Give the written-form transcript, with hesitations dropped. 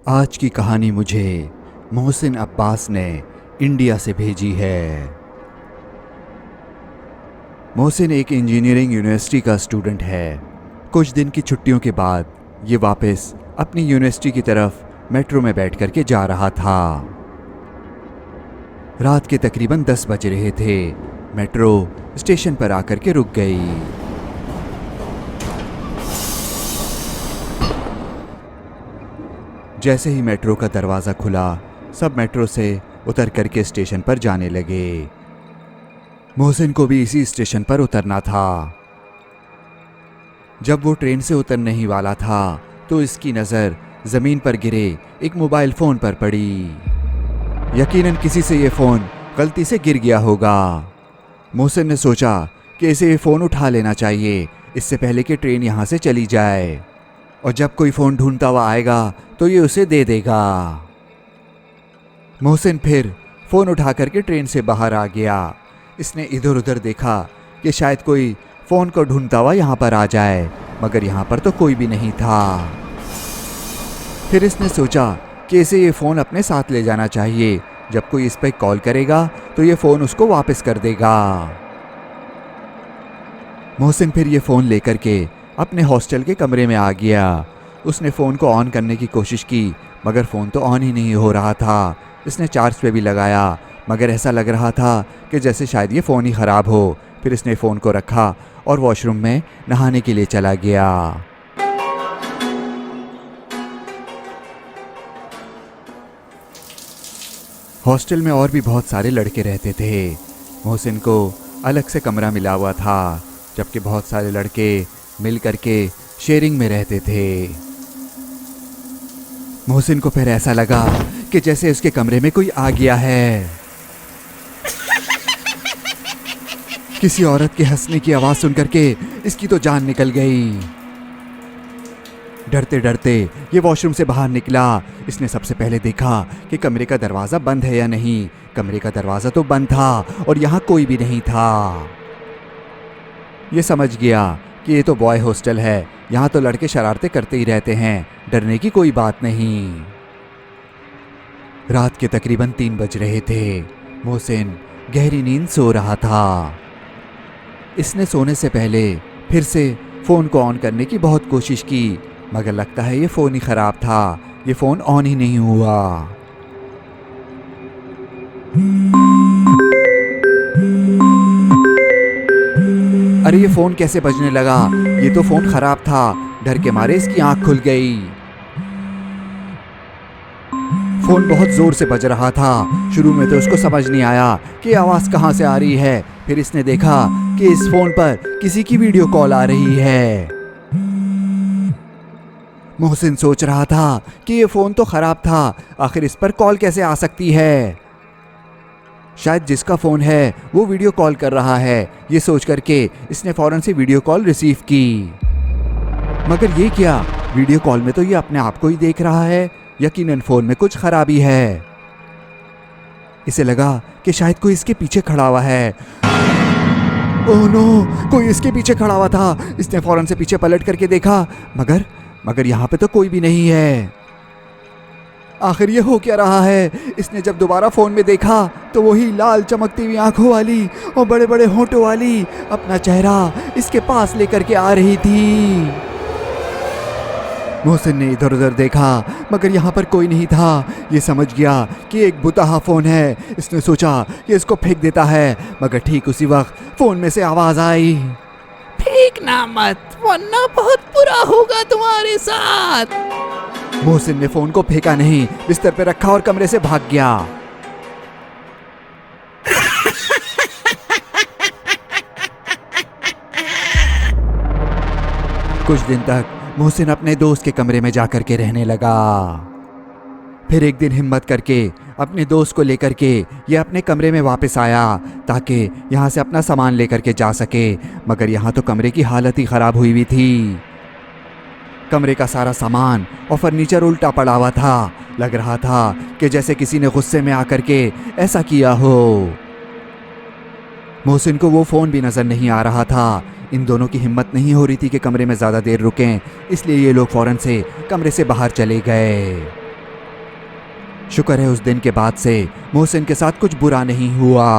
आज की कहानी मुझे मोहसिन अब्बास ने इंडिया से भेजी है। मोहसिन एक इंजीनियरिंग यूनिवर्सिटी का स्टूडेंट है। कुछ दिन की छुट्टियों के बाद ये वापस अपनी यूनिवर्सिटी की तरफ मेट्रो में बैठ करके जा रहा था। रात के तकरीबन 10 बज रहे थे। मेट्रो स्टेशन पर आकर के रुक गई। जैसे ही मेट्रो का दरवाज़ा खुला, सब मेट्रो से उतर करके स्टेशन पर जाने लगे। मोहसिन को भी इसी स्टेशन पर उतरना था। जब वो ट्रेन से उतरने ही वाला था तो इसकी नज़र ज़मीन पर गिरे एक मोबाइल फ़ोन पर पड़ी। यकीनन किसी से ये फ़ोन गलती से गिर गया होगा। मोहसिन ने सोचा कि इसे ये फ़ोन उठा लेना चाहिए, इससे पहले कि ट्रेन यहाँ से चली जाए, और जब कोई फ़ोन ढूंढता हुआ आएगा तो ये उसे दे देगा। मोहसिन फिर फ़ोन उठा करके ट्रेन से बाहर आ गया। इसने इधर उधर देखा कि शायद कोई फ़ोन को ढूंढता हुआ यहाँ पर आ जाए, मगर यहाँ पर तो कोई भी नहीं था। फिर इसने सोचा कि इसे ये फ़ोन अपने साथ ले जाना चाहिए। जब कोई इस पर कॉल करेगा तो ये फ़ोन उसको वापस कर देगा। मोहसिन फिर ये फ़ोन लेकर के अपने हॉस्टल के कमरे में आ गया। उसने फ़ोन को ऑन करने की कोशिश की, मगर फ़ोन तो ऑन ही नहीं हो रहा था। इसने चार्ज पे भी लगाया, मगर ऐसा लग रहा था कि जैसे शायद ये फ़ोन ही ख़राब हो। फिर इसने फ़ोन को रखा और वॉशरूम में नहाने के लिए चला गया। हॉस्टल में और भी बहुत सारे लड़के रहते थे। मोहसिन को अलग से कमरा मिला हुआ था, जबकि बहुत सारे लड़के मिल करके शेयरिंग में रहते थे। मोहसिन को फिर ऐसा लगा कि जैसे उसके कमरे में कोई आ गया है। किसी औरत के हंसने की आवाज़ सुन करके इसकी तो जान निकल गई। डरते डरते ये वॉशरूम से बाहर निकला। इसने सबसे पहले देखा कि कमरे का दरवाज़ा बंद है या नहीं। कमरे का दरवाज़ा तो बंद था और यहाँ कोई भी नहीं था। ये समझ गया कि ये तो बॉय हॉस्टल है, यहाँ तो लड़के शरारतें करते ही रहते हैं, डरने की कोई बात नहीं। रात के तकरीबन 3 बज रहे थे। मोहसिन गहरी नींद सो रहा था। इसने सोने से पहले फिर से फ़ोन को ऑन करने की बहुत कोशिश की, मगर लगता है ये फ़ोन ही ख़राब था। ये फ़ोन ऑन ही नहीं हुआ। अरे ये फ़ोन कैसे बजने लगा? ये तो फ़ोन ख़राब था। डर के मारे इसकी आंख खुल गई। फ़ोन बहुत ज़ोर से बज रहा था। शुरू में तो उसको समझ नहीं आया कि आवाज़ कहाँ से आ रही है। फिर इसने देखा कि इस फ़ोन पर किसी की वीडियो कॉल आ रही है। मोहसिन सोच रहा था कि ये फ़ोन तो ख़राब था, आखिर इस पर कॉल कैसे आ सकती है? शायद जिसका फ़ोन है वो वीडियो कॉल कर रहा है। ये सोच करके इसने फ़ौरन से वीडियो कॉल रिसीव की। मगर ये क्या, वीडियो कॉल में तो ये अपने आप को ही देख रहा है। यकीनन फ़ोन में कुछ खराबी है। इसे लगा कि शायद कोई इसके पीछे खड़ा हुआ है। ओह नो, कोई इसके पीछे खड़ा हुआ था। इसने फ़ौरन से पीछे पलट करके देखा, मगर यहाँ पे तो कोई भी नहीं है। आखिर ये हो क्या रहा है? इसने जब दोबारा फ़ोन में देखा तो वही लाल चमकती हुई आंखों वाली और बड़े बड़े होंठों वाली अपना चेहरा इसके पास लेकर के आ रही थी। मोहसिन ने इधर उधर देखा, मगर यहाँ पर कोई नहीं था। ये समझ गया कि एक बुताहा फ़ोन है। इसने सोचा कि इसको फेंक देता है, मगर ठीक उसी वक्त फ़ोन में से आवाज़ आई, फेंकना मत, वरना बहुत बुरा होगा तुम्हारे साथ। मोहसिन ने फ़ोन को फेंका नहीं, बिस्तर पर रखा और कमरे से भाग गया। कुछ दिन तक मोहसिन अपने दोस्त के कमरे में जाकर के रहने लगा। फिर एक दिन हिम्मत करके अपने दोस्त को लेकर के ये अपने कमरे में वापस आया ताकि यहाँ से अपना सामान लेकर के जा सके। मगर यहाँ तो कमरे की हालत ही ख़राब हुई हुई थी। कमरे का सारा सामान और फर्नीचर उल्टा पड़ा हुआ था। लग रहा था कि जैसे किसी ने गुस्से में आकर के ऐसा किया हो। मोहसिन को वो फ़ोन भी नज़र नहीं आ रहा था। इन दोनों की हिम्मत नहीं हो रही थी कि कमरे में ज़्यादा देर रुकें, इसलिए ये लोग फ़ौरन से कमरे से बाहर चले गए। शुक्र है उस दिन के बाद से मोहसिन के साथ कुछ बुरा नहीं हुआ।